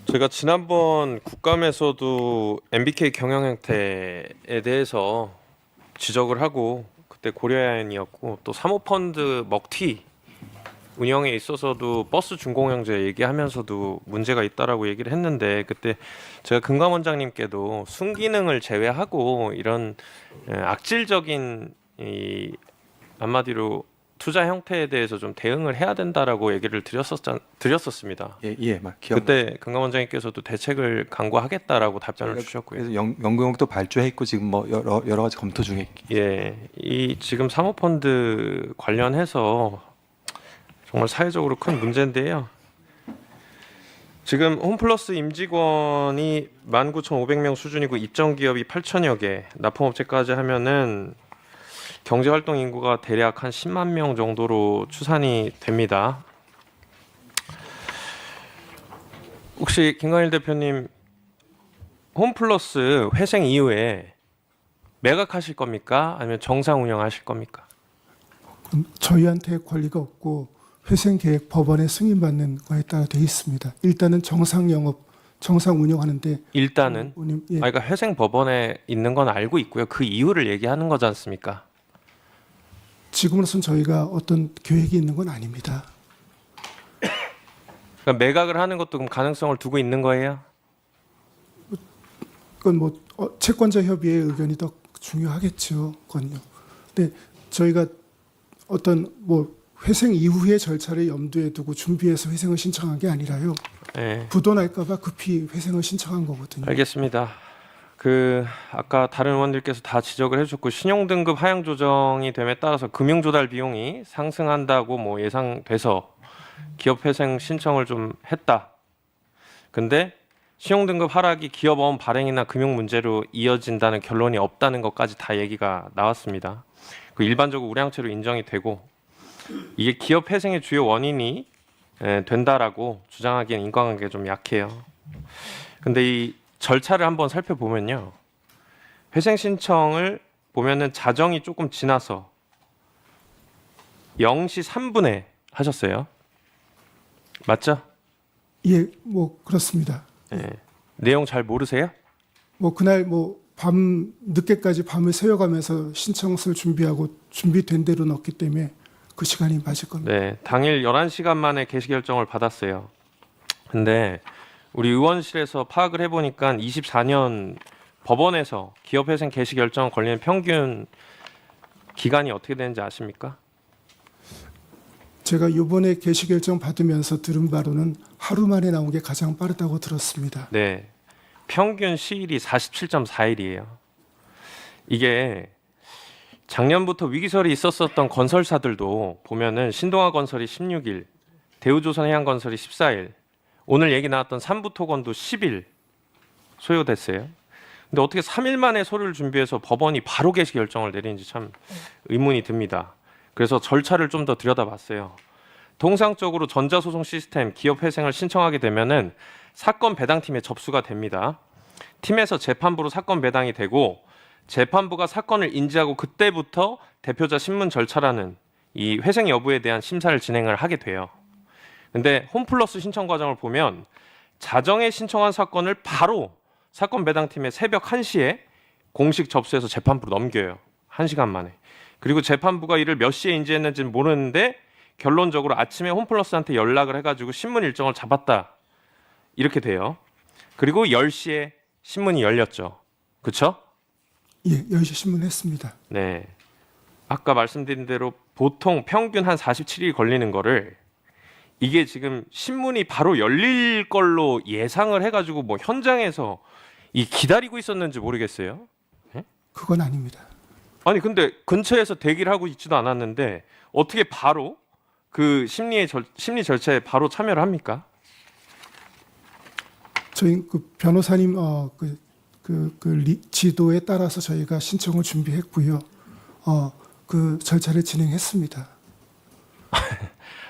제가 지난번 국감에서도 MBK 경영 행태에 대해서 지적을 하고 그때 고려아연이었고 또 사모펀드 먹튀 운영에 있어서도 버스 준공영제 얘기하면서도 문제가 있다라고 얘기를 했는데 그때 제가 금감 원장님께도 순기능을 제외하고 이런 악질적인 이 한마디로 투자 형태에 대해서 좀 대응을 해야 된다라고 얘기를 드렸었습니다. 예, 기억. 그때 금감 원장님께서도 대책을 강구하겠다라고 답변을 주셨고요. 그래서 연구용도 발주했고 지금 뭐 여러 가지 검토 중에. 예, 이 지금 사모펀드 관련해서 정말 사회적으로 큰 문제인데요. 지금 홈플러스 임직원이 19,500명 수준이고 입점 기업이 8천여 개, 납품업체까지 하면은 경제활동 인구가 대략 한 10만 명 정도로 추산이 됩니다. 혹시 김광일 대표님 홈플러스 회생 이후에 매각하실 겁니까? 아니면 정상 운영하실 겁니까? 저희한테 권리가 없고 회생 계획 법원에 승인받는 거에 따라 되어 있습니다. 일단은 정상 영업, 정상 운영하는데 일단은 예. 그러니까 회생 법원에 있는 건 알고 있고요. 그 이유를 얘기하는 거지 않습니까? 지금으로선 저희가 어떤 계획이 있는 건 아닙니다. 그러니까 매각을 하는 것도 그럼 가능성을 두고 있는 거예요? 그건 뭐 채권자 협의회의 의견이 더 중요하겠죠. 그건요. 근데 저희가 어떤 뭐 회생 이후의 절차를 염두에 두고 준비해서 회생을 신청한 게 아니라요. 네. 부도 날까봐 급히 회생을 신청한 거거든요. 알겠습니다. 아까 다른 의원들께서 다 지적을 해주셨고 신용등급 하향 조정이 됨에 따라서 금융조달 비용이 상승한다고 뭐 예상돼서 기업회생 신청을 좀 했다. 근데 신용등급 하락이 기업어음 발행이나 금융 문제로 이어진다는 결론이 없다는 것까지 다 얘기가 나왔습니다. 그 일반적으로 우량채로 인정이 되고 이게 기업회생의 주요 원인이 된다라고 주장하기엔 인과관계가 좀 약해요. 근데 이 절차를 한번 살펴보면요. 회생 신청을 보면은 자정이 조금 지나서 0시 3분에 하셨어요. 맞죠? 예, 뭐 그렇습니다. 네. 내용 잘 모르세요? 뭐 그날 뭐 밤 늦게까지 밤을 새워가면서 신청서를 준비하고 준비된 대로 넣었기 때문에 그 시간이 맞을 겁니다. 네. 당일 11시간 만에 개시 결정을 받았어요. 근데 우리 의원실에서 파악을 해보니까 24년 법원에서 기업회생 개시 결정 걸리는 평균 기간이 어떻게 되는지 아십니까? 제가 이번에 개시 결정 받으면서 들은 바로는 하루 만에 나온 게 가장 빠르다고 들었습니다. 네. 평균 시일이 47.4일이에요. 이게 작년부터 위기설이 있었던 건설사들도 보면은 신동아 건설이 16일, 대우조선해양건설이 14일, 오늘 얘기 나왔던 삼부토건도 10일 소요됐어요. 근데 어떻게 3일 만에 서류를 준비해서 법원이 바로 개시 결정을 내리는지 참 의문이 듭니다. 그래서 절차를 좀 더 들여다봤어요. 통상적으로 전자소송 시스템 기업 회생을 신청하게 되면은 사건 배당팀에 접수가 됩니다. 팀에서 재판부로 사건 배당이 되고 재판부가 사건을 인지하고 그때부터 대표자 신문 절차라는 이 회생 여부에 대한 심사를 진행을 하게 돼요. 근데 홈플러스 신청 과정을 보면 자정에 신청한 사건을 바로 사건 배당팀에 새벽 1시에 공식 접수해서 재판부로 넘겨요. 1시간 만에. 그리고 재판부가 이를 몇 시에 인지했는지는 모르는데 결론적으로 아침에 홈플러스한테 연락을 해가지고 신문 일정을 잡았다. 이렇게 돼요. 그리고 10시에 신문이 열렸죠. 그렇죠? 예, 10시 신문 했습니다. 네. 아까 말씀드린 대로 보통 평균 한 47일 걸리는 거를 이게 지금 신문이 바로 열릴 걸로 예상을 해가지고 뭐 현장에서 이 기다리고 있었는지 모르겠어요. 네? 그건 아닙니다. 아니 근데 근처에서 대기를 하고 있지도 않았는데 어떻게 바로 그 심리 절차에 바로 참여를 합니까? 저희 그 변호사님 지도에 따라서 저희가 신청을 준비했고요. 그 절차를 진행했습니다.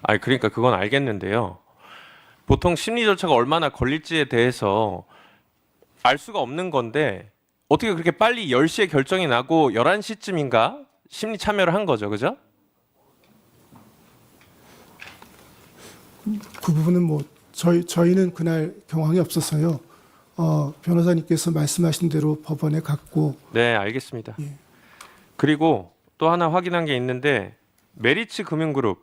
아니 그러니까 그건 알겠는데요. 보통 심리 절차가 얼마나 걸릴지에 대해서 알 수가 없는 건데 어떻게 그렇게 빨리 10시에 결정이 나고 11시쯤인가 심리 참여를 한 거죠. 그죠? 그 부분은 뭐 저희는 그날 경황이 없어서요. 변호사님께서 말씀하신 대로 법원에 갔고. 네, 알겠습니다. 예. 그리고 또 하나 확인한 게 있는데 메리츠 금융그룹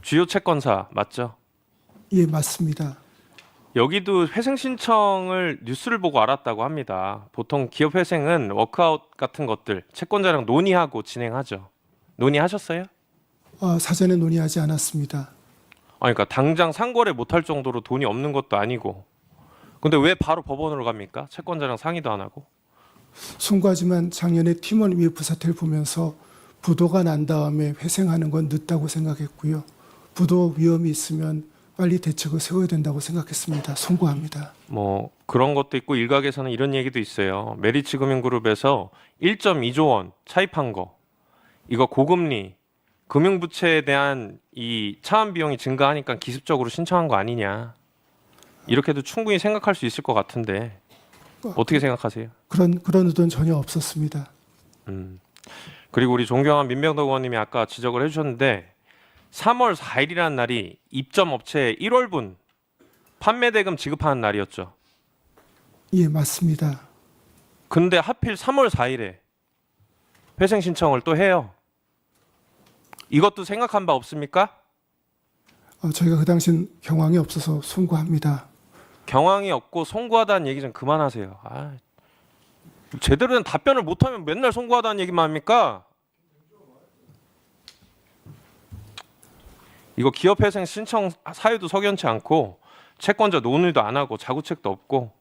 주요 채권사 맞죠? 예, 맞습니다. 여기도 회생 신청을 뉴스를 보고 알았다고 합니다. 보통 기업 회생은 워크아웃 같은 것들 채권자랑 논의하고 진행하죠. 논의하셨어요? 사전에 논의하지 않았습니다. 그러니까 당장 상거래 못할 정도로 돈이 없는 것도 아니고. 근데 왜 바로 법원으로 갑니까? 채권자랑 상의도 안 하고. 송구하지만 작년에 팀원 위F 사태를 보면서 부도가 난 다음에 회생하는 건 늦다고 생각했고요. 부도 위험이 있으면 빨리 대책을 세워야 된다고 생각했습니다. 송구합니다. 뭐 그런 것도 있고 일각에서는 이런 얘기도 있어요. 메리츠 금융그룹에서 1.2조 원 차입한 거. 이거 고금리 금융부채에 대한 이 차환 비용이 증가하니까 기습적으로 신청한 거 아니냐. 이렇게도 충분히 생각할 수 있을 것 같은데 어떻게 생각하세요? 그런 의도는 전혀 없었습니다. 그리고 우리 존경한 민병덕 의원님이 아까 지적을 해주셨는데 3월 4일이라는 날이 입점 업체 1월분 판매 대금 지급하는 날이었죠. 예, 맞습니다. 근데 하필 3월 4일에 회생 신청을 또 해요. 이것도 생각한 바 없습니까? 저희가 그 당시엔 경황이 없어서 송구합니다. 경황이 없고 송구하다는 얘기 좀 그만하세요. 제대로 된 답변을 못하면 맨날 송구하다는 얘기만 합니까? 이거 기업회생 신청 사유도 석연치 않고 채권자 논의도 안 하고 자구책도 없고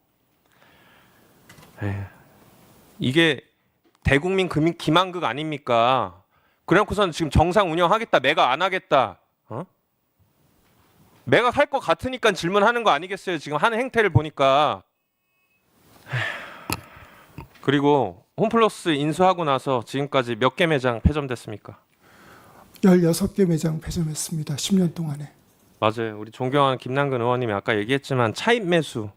이게 대국민 기만극 아닙니까? 그래놓고서는 지금 정상 운영하겠다 매각 안 하겠다 매각할 것 같으니까 질문하는 거 아니겠어요? 지금 하는 행태를 보니까. 그리고 홈플러스 인수하고 나서 지금까지 몇 개 매장 폐점됐습니까? 16개 매장 폐점했습니다. 10년 동안에. 맞아요. 우리 존경하는 김남근 의원님이 아까 얘기했지만 차입 매수.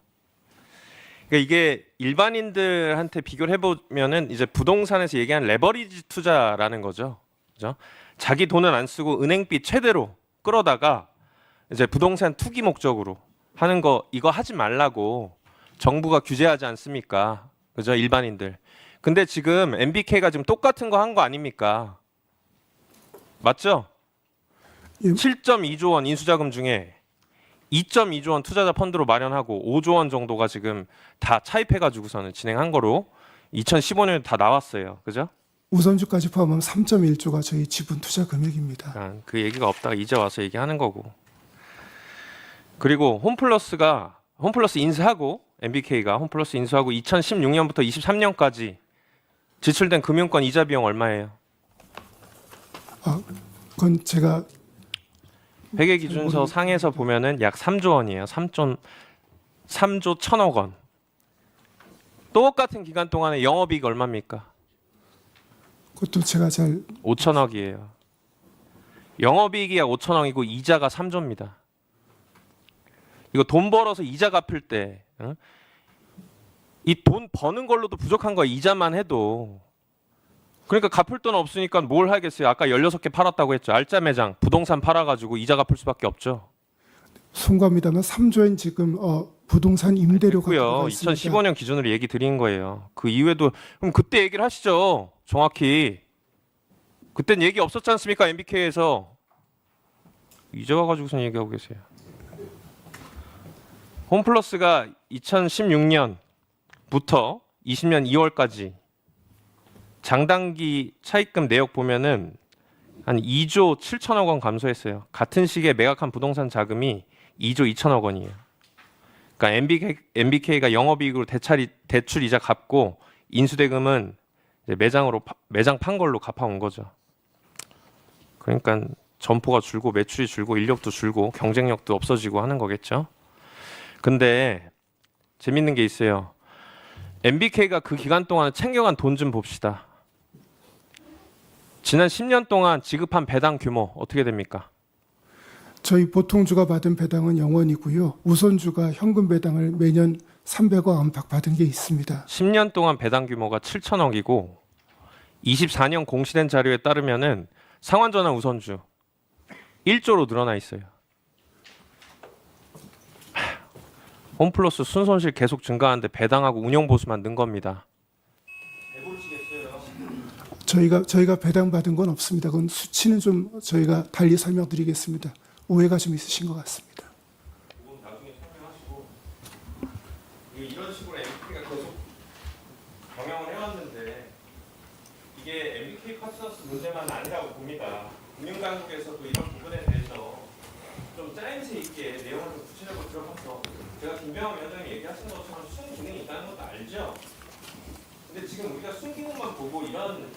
그러니까 이게 일반인들한테 비교를 해보면은 이제 부동산에서 얘기하는 레버리지 투자라는 거죠. 그죠? 자기 돈은 안 쓰고 은행비 최대로 끌어다가 이제 부동산 투기 목적으로 하는 거 이거 하지 말라고 정부가 규제하지 않습니까? 그죠? 일반인들. 근데 지금 MBK가 지금 똑같은 거 한 거 아닙니까? 맞죠? 예. 7.2조 원 인수자금 중에 2.2조 원 투자자 펀드로 마련하고 5조 원 정도가 지금 다 차입해가지고서는 진행한 거로 2015년에 다 나왔어요. 그죠? 우선주까지 포함하면 3.1조가 저희 지분 투자 금액입니다. 그러니까 그 얘기가 없다가 이제 와서 얘기하는 거고. 그리고 홈플러스 인수하고 MBK가 홈플러스 인수하고 2016년부터 23년까지 지출된 금융권 이자 비용 얼마예요? 그건 제가 회계기준서 상에서 보면은 약 3조 원이에요. 3조 1천억 원. 똑같은 기간 동안에 영업이익 얼마입니까? 그것도 제가 잘 5천억이에요. 영업이익이 약 5천억이고 이자가 3조입니다. 이거 돈 벌어서 이자 갚을 때 이 돈 버는 걸로도 부족한 거야. 이자만 해도. 그러니까 갚을 돈 없으니까 뭘 하겠어요. 아까 16개 팔았다고 했죠. 알짜 매장 부동산 팔아가지고 이자 갚을 수밖에 없죠. 송구합니다만 3조엔 지금 부동산 임대료가 고요. 들어가 있습니다. 2015년 기준으로 얘기 드린 거예요. 그 이후에도 그럼 그때 얘기를 하시죠. 정확히. 그땐 얘기 없었지 않습니까? MBK에서. 이제 와가지고선 얘기하고 계세요. 홈플러스가 2016년부터 20년 2월까지 장단기 차입금 내역 보면은 한 2조 7천억 원 감소했어요. 같은 시기에 매각한 부동산 자금이 2조 2천억 원이에요. 그러니까 MBK가 영업이익으로 대출 이자 갚고 인수대금은 이제 매장 판 걸로 갚아온 거죠. 그러니까 점포가 줄고 매출이 줄고 인력도 줄고 경쟁력도 없어지고 하는 거겠죠. 근데 재밌는 게 있어요. MBK가 그 기간 동안에 챙겨간 돈 좀 봅시다. 지난 10년 동안 지급한 배당 규모 어떻게 됩니까? 저희 보통주가 받은 배당은 0원이고요. 우선주가 현금 배당을 매년 300억 안팎 받은 게 있습니다. 10년 동안 배당 규모가 7천억이고 24년 공시된 자료에 따르면은 상환전환 우선주 1조로 늘어나 있어요. 홈플러스 순손실 계속 증가하는데 배당하고 운영 보수만 는 겁니다. 저희가 배당받은 건 없습니다. 그건 수치는 좀 저희가 달리 설명드리겠습니다. 오해가 좀 있으신 것 같습니다. 이건 나중에 설명하시고 이런 식으로 MBK가 계속 경영을 해왔는데 이게 MBK 카스너스 문제만 아니라고 봅니다. 금융당국에서도 이런 부분에 대해서 좀 짜임새 있게 내용을 좀 구체적으로 들어가서 제가 김병환 위원장이 얘기하신 것처럼 순기능이 있다는 것도 알죠. 근데 지금 우리가 순기능만 보고 이런